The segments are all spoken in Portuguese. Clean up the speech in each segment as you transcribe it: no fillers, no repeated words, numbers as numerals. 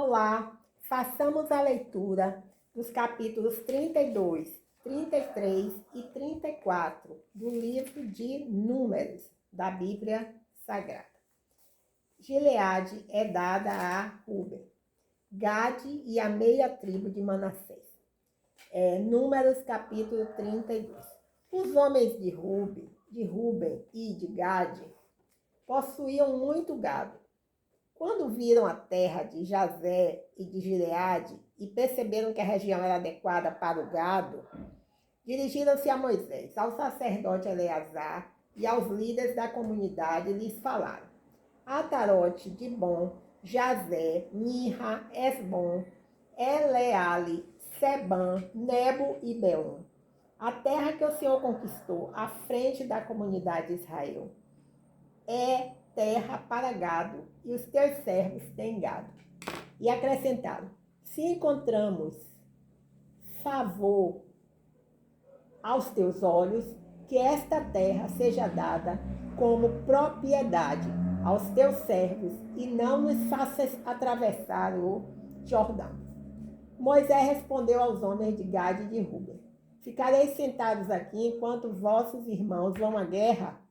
Olá, façamos a leitura dos capítulos 32, 33 e 34 do livro de Números da Bíblia Sagrada. Gileade é dada a Ruben, Gade e a meia tribo de Manassés. Números capítulo 32. Os homens de Ruben e de Gade possuíam muito gado. Quando viram a terra de Jazé e de Gileade e perceberam que a região era adequada para o gado, dirigiram-se a Moisés, ao sacerdote Eleazar e aos líderes da comunidade e lhes falaram: Atarote, Dibon, Jazé, Mirra, Esbom, Eleale, Sebam, Nebo e Beom. A terra que o Senhor conquistou à frente da comunidade de Israel é terra para gado, e os teus servos têm gado. E acrescentaram: se encontramos favor aos teus olhos, que esta terra seja dada como propriedade aos teus servos, e não nos faças atravessar o Jordão. Moisés respondeu aos homens de Gade e de Ruben: ficareis sentados aqui enquanto vossos irmãos vão à guerra?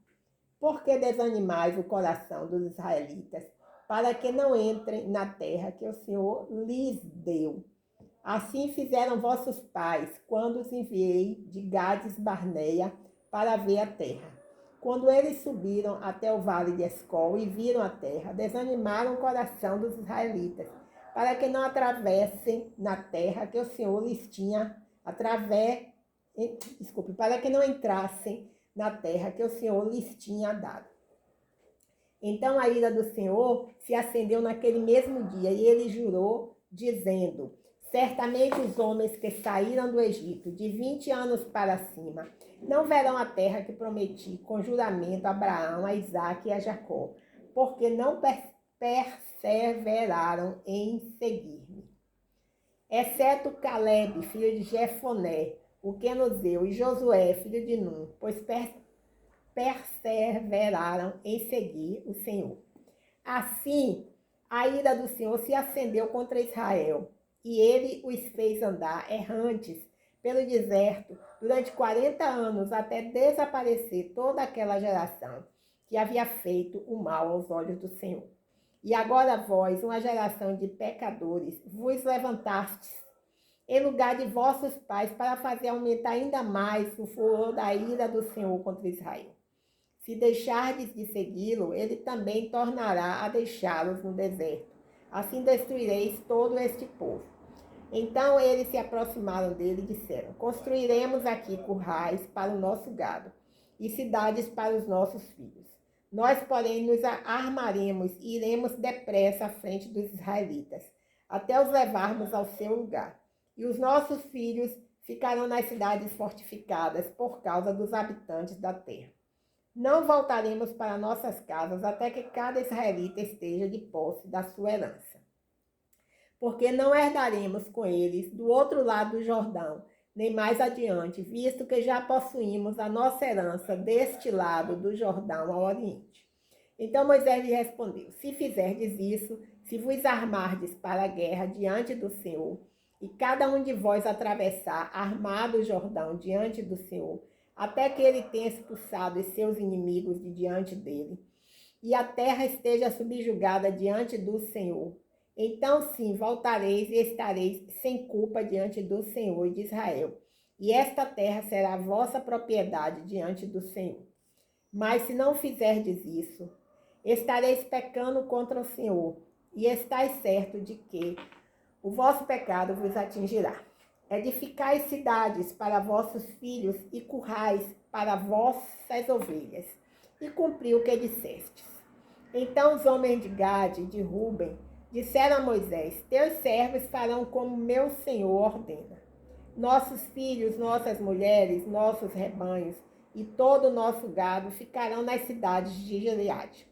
Por que desanimais o coração dos israelitas, para que não entrem na terra que o Senhor lhes deu? Assim fizeram vossos pais, quando os enviei de Gades Barneia para ver a terra. Quando eles subiram até o vale de Escol e viram a terra, desanimaram o coração dos israelitas, para que não atravessem na terra que o Senhor lhes tinha para que não entrassem na terra que o Senhor lhes tinha dado. Então a ira do Senhor se acendeu naquele mesmo dia, e ele jurou, dizendo: certamente os homens que saíram do Egito de 20 anos para cima não verão a terra que prometi com juramento a Abraão, a Isaque e a Jacó, porque não perseveraram em seguir-me. Exceto Caleb, filho de Jefoné, o quenozeu, e Josué, filho de Nun, pois perseveraram em seguir o Senhor. Assim, a ira do Senhor se acendeu contra Israel, e ele os fez andar errantes pelo deserto durante 40 anos, até desaparecer toda aquela geração que havia feito o mal aos olhos do Senhor. E agora vós, uma geração de pecadores, vos levantastes em lugar de vossos pais, para fazer aumentar ainda mais o furor da ira do Senhor contra Israel. Se deixardes de segui-lo, ele também tornará a deixá-los no deserto. Assim destruireis todo este povo. Então eles se aproximaram dele e disseram: construiremos aqui currais para o nosso gado e cidades para os nossos filhos. Nós, porém, nos armaremos e iremos depressa à frente dos israelitas, até os levarmos ao seu lugar. E os nossos filhos ficarão nas cidades fortificadas por causa dos habitantes da terra. Não voltaremos para nossas casas até que cada israelita esteja de posse da sua herança. Porque não herdaremos com eles do outro lado do Jordão, nem mais adiante, visto que já possuímos a nossa herança deste lado do Jordão ao oriente. Então Moisés lhe respondeu: se fizerdes isso, se vos armardes para a guerra diante do Senhor, e cada um de vós atravessar armado o Jordão diante do Senhor, até que ele tenha expulsado os seus inimigos de diante dele, e a terra esteja subjugada diante do Senhor, então sim voltareis e estareis sem culpa diante do Senhor de Israel, e esta terra será a vossa propriedade diante do Senhor. Mas se não fizerdes isso, estareis pecando contra o Senhor, e estáis certo de que o vosso pecado vos atingirá. Edificai cidades para vossos filhos e currais para vossas ovelhas, e cumpri o que dissestes. Então os homens de Gade e de Ruben disseram a Moisés: teus servos farão como meu Senhor ordena. Nossos filhos, nossas mulheres, nossos rebanhos e todo o nosso gado ficarão nas cidades de Gileade.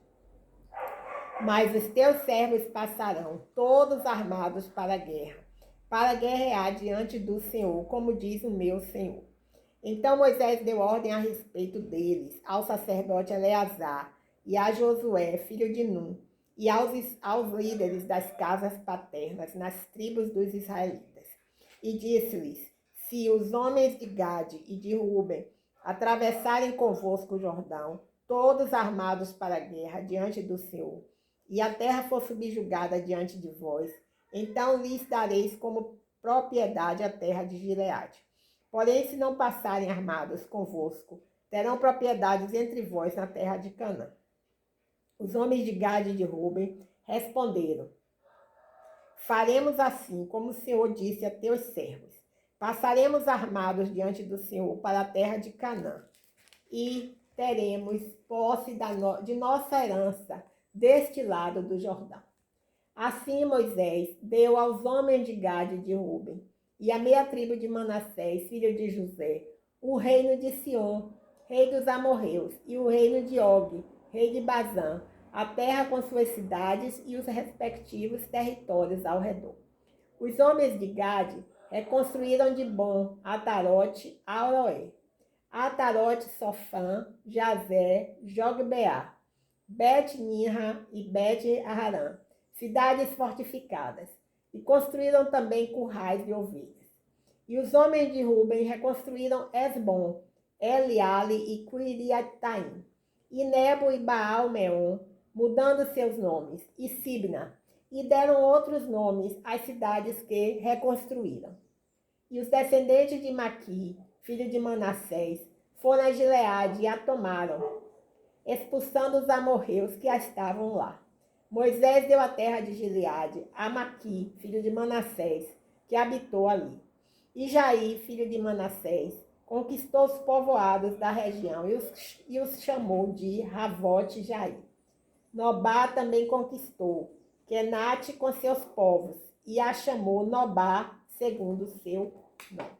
Mas os teus servos passarão, todos armados para guerrear diante do Senhor, como diz o meu Senhor. Então Moisés deu ordem a respeito deles, ao sacerdote Eleazar e a Josué, filho de Nun, e aos líderes das casas paternas nas tribos dos israelitas. E disse-lhes: se os homens de Gade e de Ruben atravessarem convosco o Jordão, todos armados para a guerra diante do Senhor, e a terra for subjugada diante de vós, então lhes dareis como propriedade a terra de Gileade. Porém, se não passarem armados convosco, terão propriedades entre vós na terra de Canaã. Os homens de Gade e de Ruben responderam: faremos assim como o Senhor disse a teus servos. Passaremos armados diante do Senhor para a terra de Canaã e teremos posse de nossa herança deste lado do Jordão. Assim Moisés deu aos homens de Gade e de Ruben e a meia tribo de Manassés, filho de José, o reino de Sion, rei dos amorreus, e o reino de Og, rei de Bazã, a terra com suas cidades e os respectivos territórios ao redor. Os homens de Gade reconstruíram de Bom, Atarote, Aroé, Atarote, Sofã, Jazé, Jogbeá, Bet-Ninra e Bet-Aharã, cidades fortificadas, e construíram também currais de ovelhas. E os homens de Ruben reconstruíram Esbom, Eliale e Quiriataim, e Nebo e Baal-Meon, mudando seus nomes, e Sibna, e deram outros nomes às cidades que reconstruíram. E os descendentes de Maqui, filho de Manassés, foram a Gileade e a tomaram, expulsando os amorreus que estavam lá. Moisés deu a terra de Gileade a Maqui, filho de Manassés, que habitou ali. E Jair, filho de Manassés, conquistou os povoados da região e os chamou de Ravote Jair. Nobá também conquistou Kenate com seus povos e a chamou Nobá, segundo seu nome.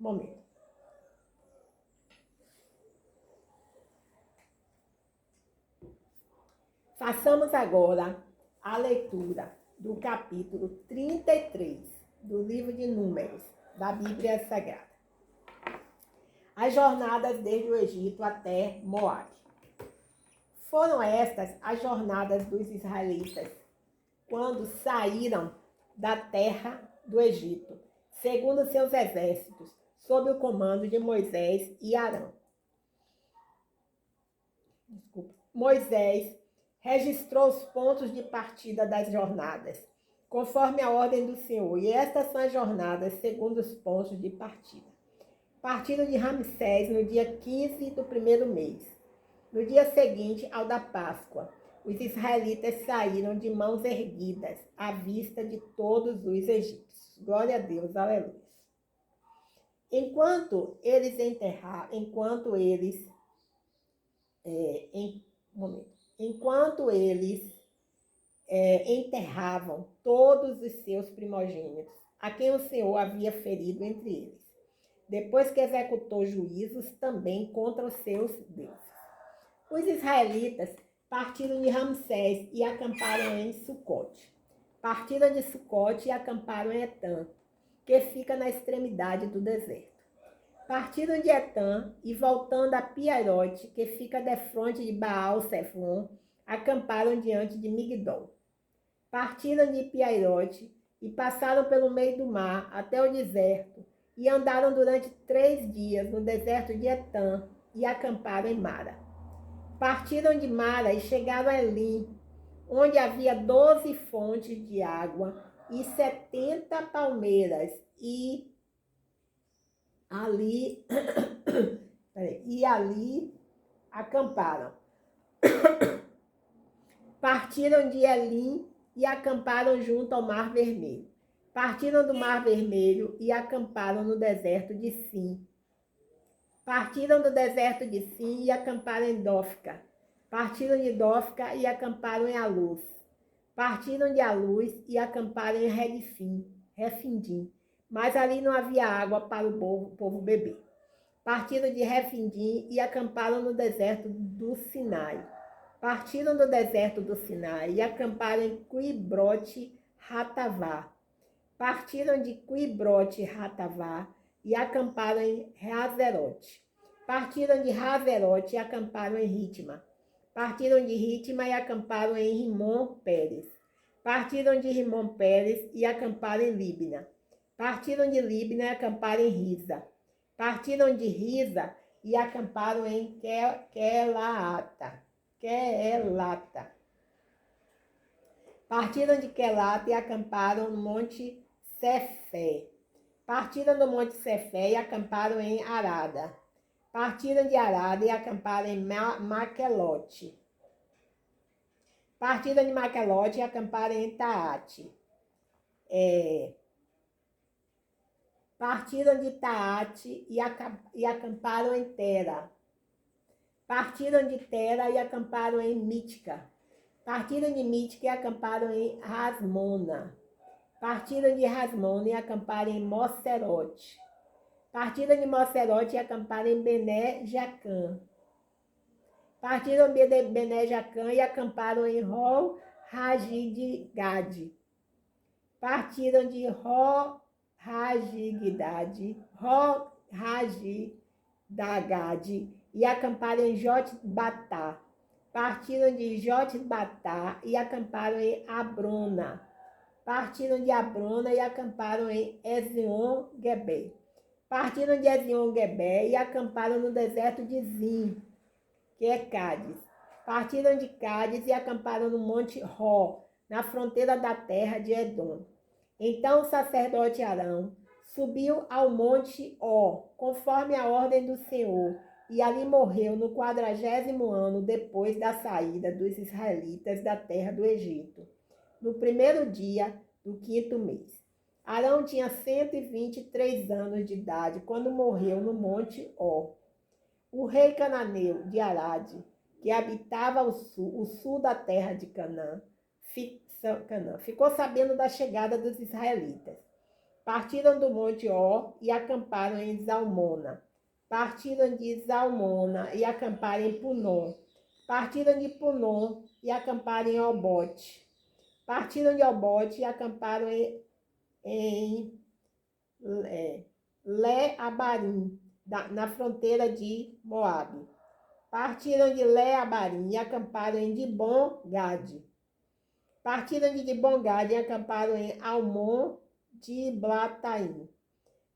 Momento. Façamos agora a leitura do capítulo 33 do livro de Números, da Bíblia Sagrada. As jornadas desde o Egito até Moabe. Foram estas as jornadas dos israelitas quando saíram da terra do Egito, segundo seus exércitos, sob o comando de Moisés e Arão. Moisés registrou os pontos de partida das jornadas, conforme a ordem do Senhor, e estas são as jornadas segundo os pontos de partida. Partida de Ramsés no dia 15 do primeiro mês. No dia seguinte ao da Páscoa, os israelitas saíram de mãos erguidas à vista de todos os egípcios. Glória a Deus, aleluia. Enquanto eles enterravam todos os seus primogênitos, a quem o Senhor havia ferido entre eles, depois que executou juízos também contra os seus deuses. Os israelitas partiram de Ramsés e acamparam em Sucote. Partiram de Sucote e acamparam em Etã, que fica na extremidade do deserto. Partiram de Etã e, voltando a Piarote, que fica defronte de Baal-Sefon, acamparam diante de Migdol. Partiram de Piarote e passaram pelo meio do mar até o deserto e andaram durante 3 dias no deserto de Etã e acamparam em Mara. Partiram de Mara e chegaram a Elim, onde havia 12 fontes de água e 70 palmeiras, e ali acamparam. Partiram de Elim e acamparam junto ao Mar Vermelho. Partiram do Mar Vermelho e acamparam no deserto de Sim. Partiram do deserto de Sim e acamparam em Dófica. Partiram de Dófica e acamparam em Aluz. Partiram de Aluz e acamparam em Refidim. Mas ali não havia água para o povo beber. Partiram de Refidim e acamparam no deserto do Sinai. Partiram do deserto do Sinai e acamparam em Quibrote-Hatavá. Partiram de Quibrote-Hatavá e acamparam em Hazerote. Partiram de Hazerote e acamparam em Ritma. Partiram de Ritma e acamparam em Rimon-Pérez. Partiram de Rimon-Pérez e acamparam em Líbina. Partiram de Líbina e acamparam em Risa. Partiram de Risa e acamparam em Quelata. Partiram de Quelata e acamparam no Monte Cefé. Partiram do Monte Cefé e acamparam em Arada. Partiram de Arada e acamparam em Maquelote. Partiram de Maquelote e acamparam em Taate. Partiram de Taate e acamparam em Tera. Partiram de Tera e acamparam em Mítica. Partiram de Mítica e acamparam em Rasmona. Partiram de Rasmona e acamparam em Mocerote. Partiram de Mocerote e acamparam em Bené Jacã. Partiram de Bené Jacã e acamparam em Ro-Hagidgade. Partiram de Ro-Hagidgade e acamparam em Jotbatá. Partiram de Jotbatá e acamparam em Abrona. Partiram de Abrona e acamparam em Ezion-Geber. Partiram de Ezion-Geber e acamparam no deserto de Zim, que é Cádiz. Partiram de Cádiz e acamparam no Monte Ró, na fronteira da terra de Edom. Então o sacerdote Arão subiu ao Monte Ó, conforme a ordem do Senhor, e ali morreu no 40º ano depois da saída dos israelitas da terra do Egito, no primeiro dia do 5º mês. Arão tinha 123 anos de idade quando morreu no Monte Ó. O rei cananeu de Arade, que habitava o sul da terra de Canaã, ficou sabendo da chegada dos israelitas. Partiram do Monte Ó e acamparam em Zalmona. Partiram de Zalmona e acamparam em Punom. Partiram de Punom e acamparam em Obote. Partiram de Obote e acamparam em Le-Abarim, na fronteira de Moabe. Partiram de Le-Abarim e acamparam em Dibon-Gade. Partiram de Dibon-Gade e acamparam em Almon-Diblataim.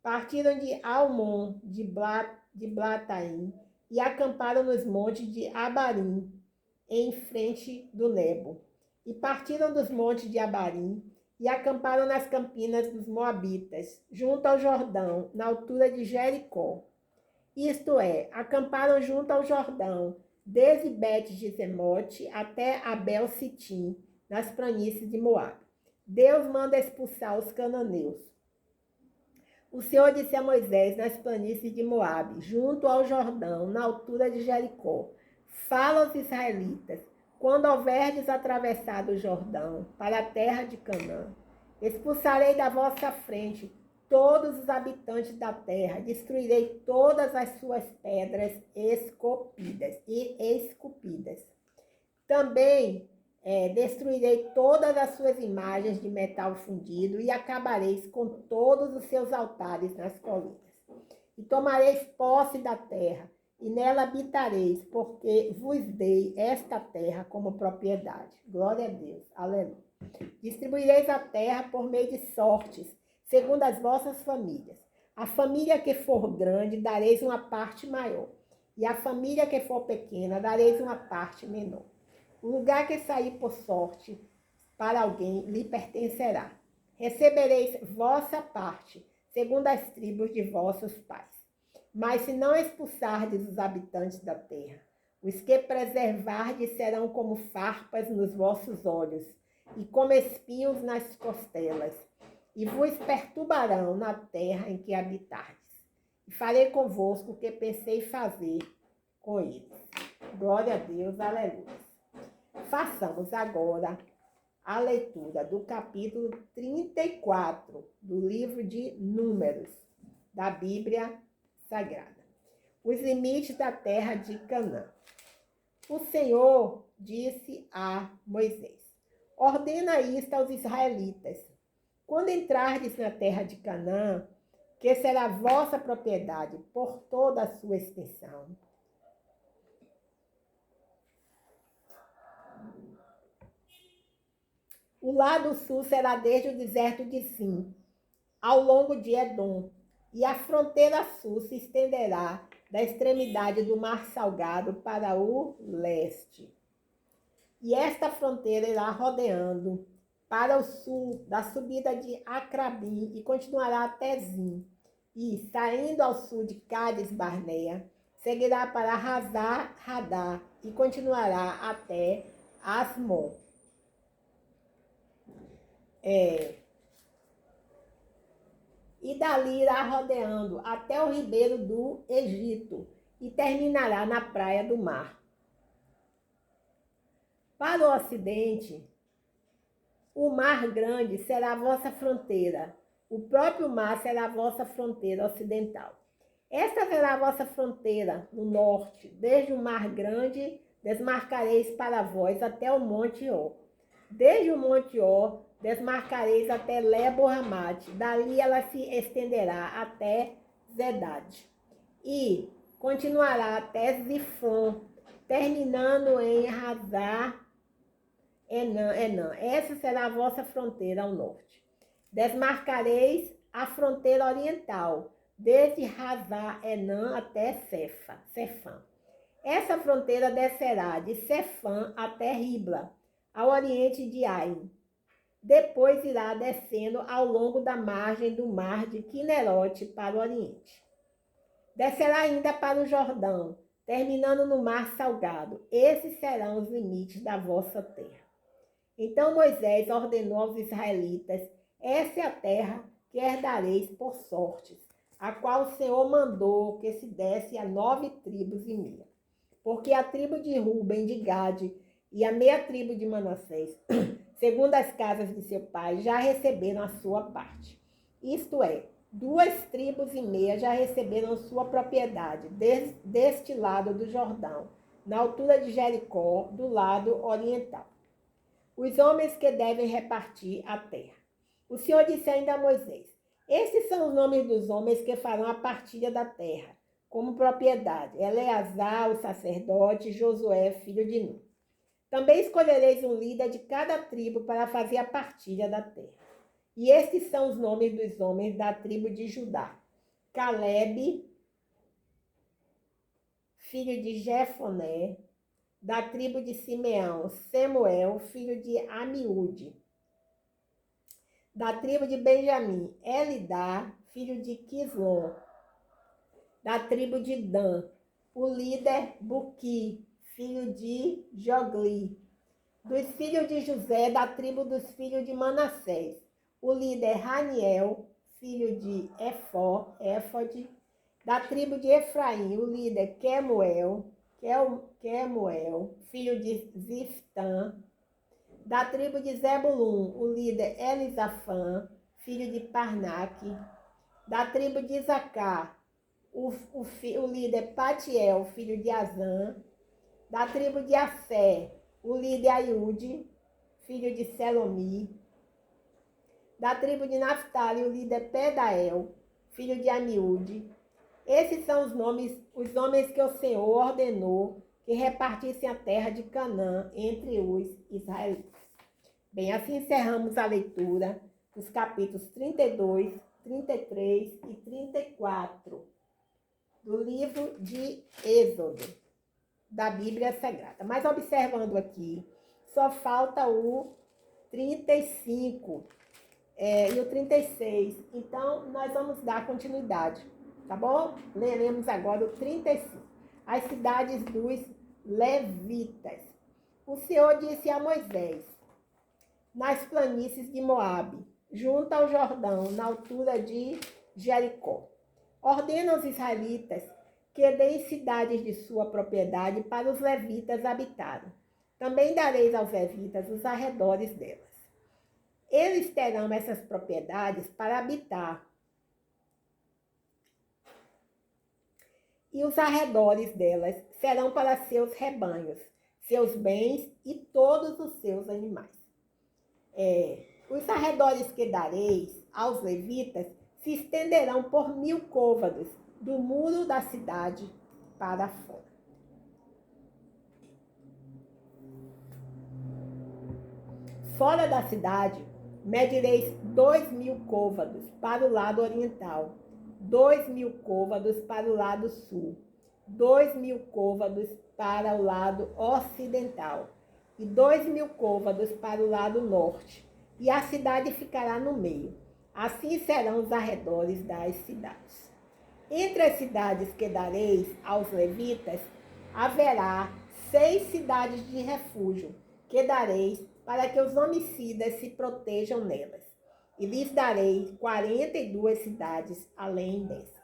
Partiram de Almon-Diblataim e acamparam nos montes de Abarim, em frente do Nebo. E partiram dos montes de Abarim e acamparam nas campinas dos Moabitas, junto ao Jordão, na altura de Jericó. Isto é, acamparam junto ao Jordão, desde Bet-Jesemote até Abel-Sitim, nas planícies de Moabe. Deus manda expulsar os cananeus. O Senhor disse a Moisés nas planícies de Moabe, junto ao Jordão, na altura de Jericó: fala aos israelitas, quando houverdes atravessado o Jordão para a terra de Canaã, expulsarei da vossa frente todos os habitantes da terra, destruirei todas as suas pedras esculpidas. Também destruirei todas as suas imagens de metal fundido e acabareis com todos os seus altares nas colinas. E tomareis posse da terra, e nela habitareis, porque vos dei esta terra como propriedade. Glória a Deus. Aleluia. Distribuireis a terra por meio de sortes, segundo as vossas famílias. A família que for grande, dareis uma parte maior, e a família que for pequena, dareis uma parte menor. O lugar que sair por sorte para alguém lhe pertencerá. Recebereis vossa parte, segundo as tribos de vossos pais. Mas se não expulsardes os habitantes da terra, os que preservardes serão como farpas nos vossos olhos, e como espinhos nas costelas, e vos perturbarão na terra em que habitardes. E farei convosco o que pensei fazer com eles. Glória a Deus, aleluia. Façamos agora a leitura do capítulo 34 do livro de Números, da Bíblia Sagrada. Os limites da terra de Canaã. O Senhor disse a Moisés: ordena isto aos israelitas: quando entrardes na terra de Canaã, que será vossa propriedade por toda a sua extensão, O lado sul será desde o deserto de Sim, ao longo de Edom, e a fronteira sul se estenderá da extremidade do Mar Salgado para o leste. E esta fronteira irá rodeando para o sul da subida de Acrabim e continuará até Zim. E, saindo ao sul de Cádiz Barneia, seguirá para Hazar Hadá e continuará até Asmon. E dali irá rodeando até o ribeiro do Egito e terminará na praia do mar. Para o ocidente, o mar grande será a vossa fronteira, o próprio mar será a vossa fronteira ocidental. Esta será a vossa fronteira no norte, desde o mar grande desmarcareis para vós até o monte Ó. Desde o monte Ó desmarcareis até Lebo-Ramate, dali ela se estenderá até Zedade. E continuará até Zifron, terminando em Hazar Enã. Essa será a vossa fronteira ao norte. Desmarcareis a fronteira oriental, desde Hazar Enã até Cefã. Essa fronteira descerá de Cefã até Ribla, ao oriente de Ain. Depois irá descendo ao longo da margem do mar de Quinerote para o oriente. Descerá ainda para o Jordão, terminando no Mar Salgado. Esses serão os limites da vossa terra. Então Moisés ordenou aos israelitas: essa é a terra que herdareis por sortes, a qual o Senhor mandou que se desse a 9 tribos e meia. Porque a tribo de Ruben, de Gade e a meia tribo de Manassés, segundo as casas de seu pai, já receberam a sua parte. Isto é, 2 tribos e meia já receberam sua propriedade deste lado do Jordão, na altura de Jericó, do lado oriental. Os homens que devem repartir a terra. O Senhor disse ainda a Moisés: estes são os nomes dos homens que farão a partilha da terra, como propriedade: Eleazar, o sacerdote, Josué, filho de Nun. Também escolhereis um líder de cada tribo para fazer a partilha da terra. E estes são os nomes dos homens da tribo de Judá: Calebe, filho de Jefoné; da tribo de Simeão, Semuel, filho de Amiúde; da tribo de Benjamim, Elidá, filho de Quislom; da tribo de Dan, o líder Buqui, filho de Jogli; dos filhos de José, da tribo dos filhos de Manassés, o líder Raniel, filho de Éfode; da tribo de Efraim, o líder Quemuel, filho de Ziftã; da tribo de Zebulun, o líder Elisafã, filho de Parnaque; da tribo de Isacar, o líder Patiel, filho de Azã; da tribo de Assé, o líder Aiude, filho de Selomi; da tribo de Naftali, o líder Pedael, filho de Amiúde. Esses são os homens que o Senhor ordenou que repartissem a terra de Canaã entre os israelitas. Bem, assim encerramos a leitura dos capítulos 32, 33 e 34 do livro de Êxodo, da Bíblia Sagrada. Mas observando aqui, só falta o 35 e o 36. Então, nós vamos dar continuidade. Tá bom? Leremos agora o 35. As cidades dos levitas. O Senhor disse a Moisés: nas planícies de Moabe, junto ao Jordão, na altura de Jericó, ordena aos israelitas que deem cidades de sua propriedade para os levitas habitarem. Também dareis aos levitas os arredores delas. Eles terão essas propriedades para habitar, e os arredores delas serão para seus rebanhos, seus bens e todos os seus animais. Os arredores que dareis aos levitas se estenderão por 1000 côvados, do muro da cidade para fora. Fora da cidade, medireis 2.000 côvados para o lado oriental, 2.000 côvados para o lado sul, 2.000 côvados para o lado ocidental e 2.000 côvados para o lado norte, e a cidade ficará no meio. Assim serão os arredores das cidades. Entre as cidades que dareis aos levitas, haverá 6 cidades de refúgio que dareis para que os homicidas se protejam nelas. E lhes darei 42 cidades além dessas.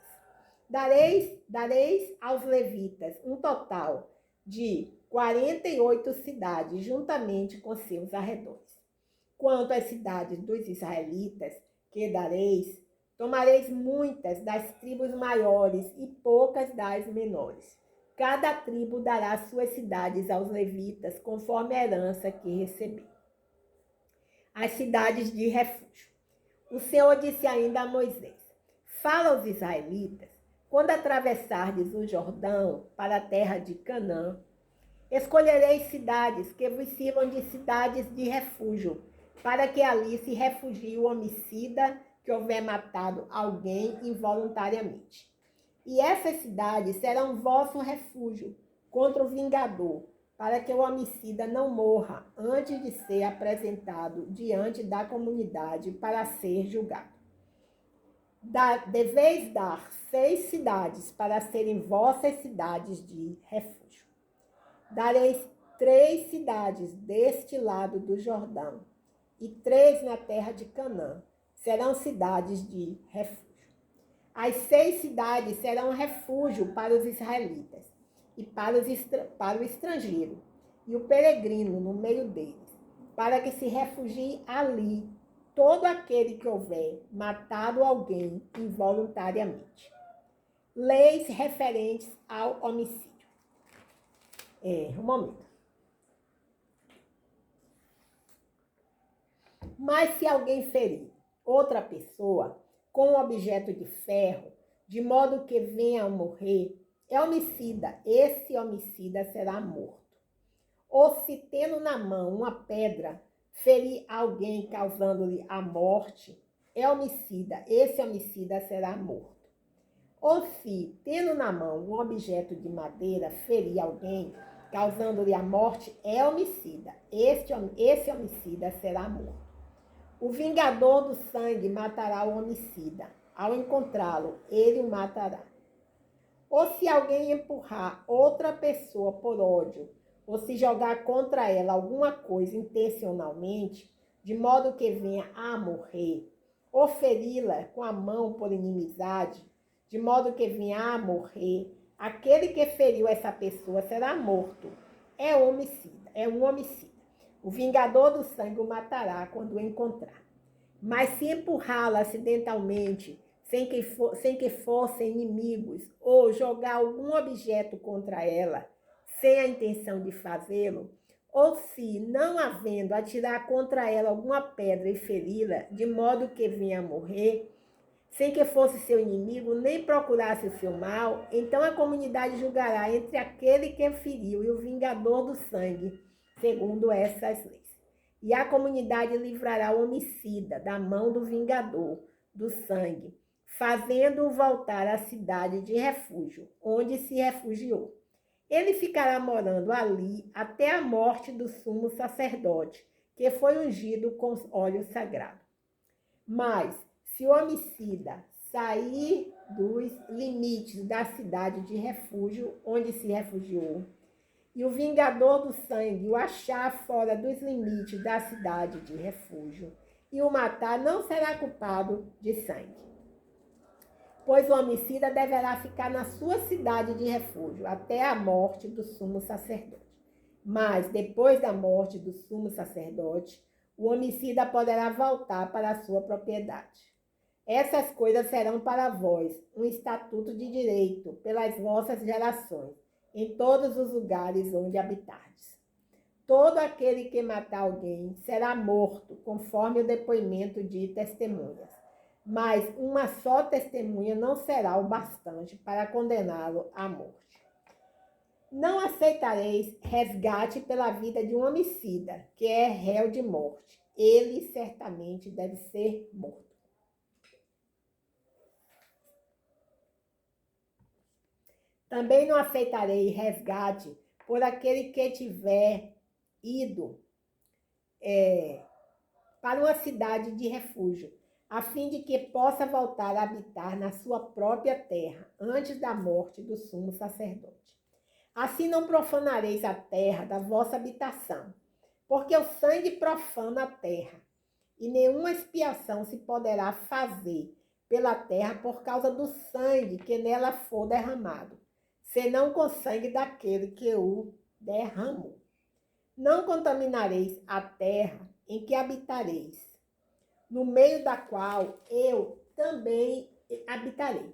Dareis aos levitas um total de 48 cidades, juntamente com seus arredores. Quanto às cidades dos israelitas que dareis, tomareis muitas das tribos maiores e poucas das menores. Cada tribo dará suas cidades aos levitas, conforme a herança que recebeu. As cidades de refúgio. O Senhor disse ainda a Moisés: fala aos israelitas, quando atravessardes o Jordão para a terra de Canaã, escolhereis cidades que vos sirvam de cidades de refúgio, para que ali se refugie o homicida que houver matado alguém involuntariamente. E essas cidades serão vosso refúgio contra o vingador, para que o homicida não morra antes de ser apresentado diante da comunidade para ser julgado. Deveis dar 6 cidades para serem vossas cidades de refúgio. Dareis 3 cidades deste lado do Jordão e 3 na terra de Canaã. Serão cidades de refúgio. As 6 cidades serão refúgio para os israelitas e para o estrangeiro e o peregrino no meio deles, para que se refugie ali todo aquele que houver matado alguém involuntariamente. Leis referentes ao homicídio. Um momento. Mas se alguém ferir outra pessoa com um objeto de ferro, de modo que venha a morrer, é homicida. Esse homicida será morto. Ou se tendo na mão uma pedra, ferir alguém causando-lhe a morte, é homicida. Esse homicida será morto. Ou se, tendo na mão um objeto de madeira, ferir alguém, causando-lhe a morte, é homicida. Esse homicida será morto. O vingador do sangue matará o homicida. Ao encontrá-lo, ele o matará. Ou se alguém empurrar outra pessoa por ódio, ou se jogar contra ela alguma coisa intencionalmente, de modo que venha a morrer, ou feri-la com a mão por inimizade, de modo que venha a morrer, aquele que feriu essa pessoa será morto. É um homicida. O vingador do sangue o matará quando o encontrar. Mas se empurrá-la acidentalmente, sem que fossem inimigos, ou jogar algum objeto contra ela, sem a intenção de fazê-lo, ou se, não havendo, atirar contra ela alguma pedra e feri-la, de modo que venha a morrer, sem que fosse seu inimigo, nem procurasse o seu mal, então a comunidade julgará entre aquele que feriu e o vingador do sangue, segundo essas leis. E a comunidade livrará o homicida da mão do vingador do sangue, fazendo-o voltar à cidade de refúgio, onde se refugiou. Ele ficará morando ali até a morte do sumo sacerdote, que foi ungido com óleo sagrado. Mas, se o homicida sair dos limites da cidade de refúgio, onde se refugiou, e o vingador do sangue o achar fora dos limites da cidade de refúgio e o matar, não será culpado de sangue. Pois o homicida deverá ficar na sua cidade de refúgio até a morte do sumo sacerdote. Mas, depois da morte do sumo sacerdote, o homicida poderá voltar para a sua propriedade. Essas coisas serão para vós um estatuto de direito pelas vossas gerações, em todos os lugares onde habitardes. Todo aquele que matar alguém será morto, conforme o depoimento de testemunhas. Mas uma só testemunha não será o bastante para condená-lo à morte. Não aceitareis resgate pela vida de um homicida, que é réu de morte. ele certamente deve ser morto. Também não aceitarei resgate por aquele que tiver ido para uma cidade de refúgio, a fim de que possa voltar a habitar na sua própria terra, antes da morte do sumo sacerdote. Assim não profanareis a terra da vossa habitação, porque o sangue profana a terra, e nenhuma expiação se poderá fazer pela terra por causa do sangue que nela for derramado, senão com sangue daquele que o derramou. Não contaminareis a terra em que habitareis, no meio da qual eu também habitarei,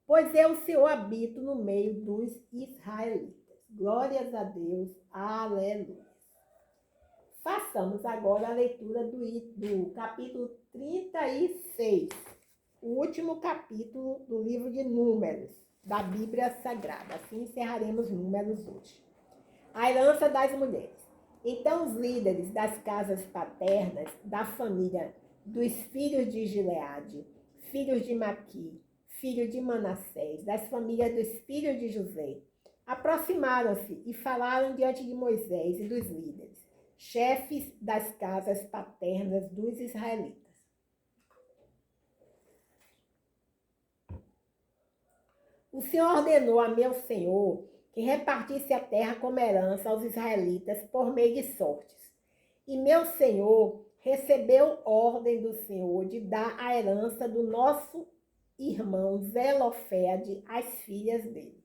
pois eu, o Senhor, habito no meio dos israelitas. Glórias a Deus, aleluia. Façamos agora a leitura do capítulo 36, o último capítulo do livro de Números, da Bíblia Sagrada. Assim encerraremos Números hoje. A herança das mulheres. Então os líderes das casas paternas da família dos filhos de Gileade, filhos de Maqui, filho de Manassés, das famílias dos filhos de José, aproximaram-se e falaram diante de Moisés e dos líderes, chefes das casas paternas dos israelitas. O Senhor ordenou a meu senhor que repartisse a terra como herança aos israelitas por meio de sortes. E meu senhor recebeu ordem do Senhor de dar a herança do nosso irmão Zelofede às filhas dele.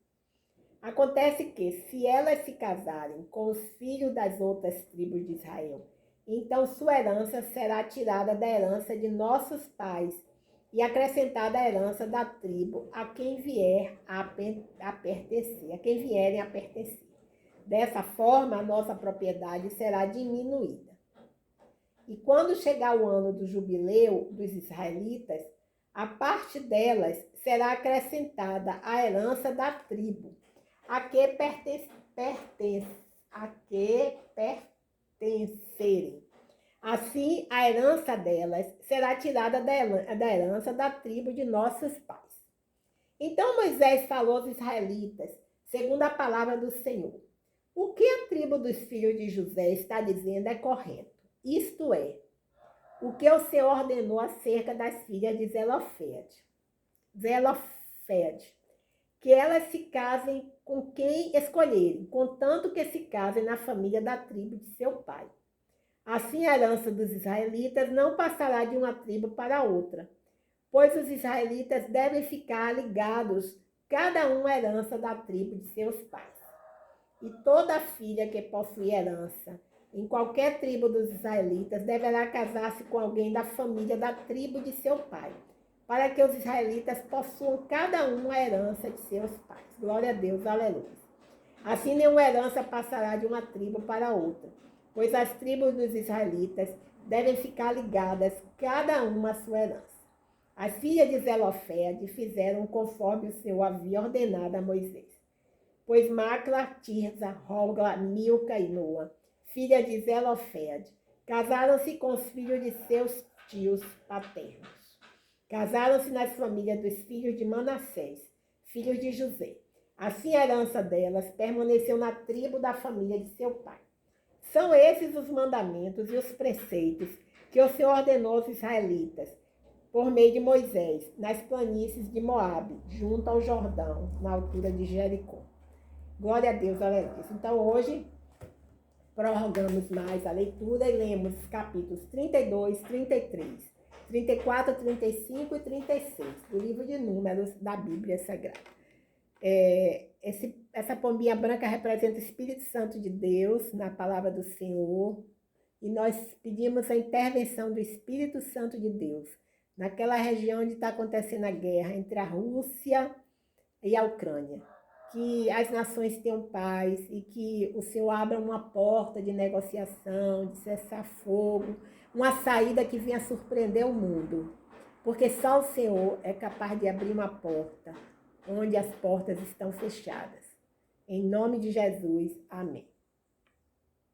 Acontece que, se elas se casarem com os filhos das outras tribos de Israel, então sua herança será tirada da herança de nossos pais e acrescentada à herança da tribo a quem vier a pertencer, a quem vierem a pertencer. Dessa forma, a nossa propriedade será diminuída. E quando chegar o ano do jubileu dos israelitas, a parte delas será acrescentada à herança da tribo, a que pertencerem. Assim, a herança delas será tirada da herança da tribo de nossos pais. Então Moisés falou aos israelitas, segundo a palavra do Senhor. O que a tribo dos filhos de José está dizendo é correto. Isto é, o que o Senhor ordenou acerca das filhas de Zelofede, que elas se casem com quem escolherem, contanto que se casem na família da tribo de seu pai. Assim, a herança dos israelitas não passará de uma tribo para outra, pois os israelitas devem ficar ligados, cada um à herança da tribo de seus pais. E toda filha que possui herança em qualquer tribo dos israelitas deverá casar-se com alguém da família da tribo de seu pai, para que os israelitas possuam cada um a herança de seus pais. Glória a Deus, aleluia. Assim, nenhuma herança passará de uma tribo para outra, pois as tribos dos israelitas devem ficar ligadas, cada uma à sua herança. As filhas de Zelofede fizeram conforme o Senhor havia ordenado a Moisés. Pois Macla, Tirza, Hogla, Milca e Noa, filha de Zelofede, casaram-se com os filhos de seus tios paternos. Casaram-se nas famílias dos filhos de Manassés, filhos de José. Assim a herança delas permaneceu na tribo da família de seu pai. São esses os mandamentos e os preceitos que o Senhor ordenou aos israelitas, por meio de Moisés, nas planícies de Moabe, junto ao Jordão, na altura de Jericó. Glória a Deus, aleluia. Então, hoje, prorrogamos mais a leitura e lemos os capítulos 32, 33, 34, 35 e 36 do livro de Números da Bíblia Sagrada. Essa pombinha branca representa o Espírito Santo de Deus na palavra do Senhor, e nós pedimos a intervenção do Espírito Santo de Deus naquela região onde está acontecendo a guerra entre a Rússia e a Ucrânia. Que as nações tenham paz e que o Senhor abra uma porta de negociação, de cessar fogo, uma saída que venha surpreender o mundo. Porque só o Senhor é capaz de abrir uma porta onde as portas estão fechadas. Em nome de Jesus, amém.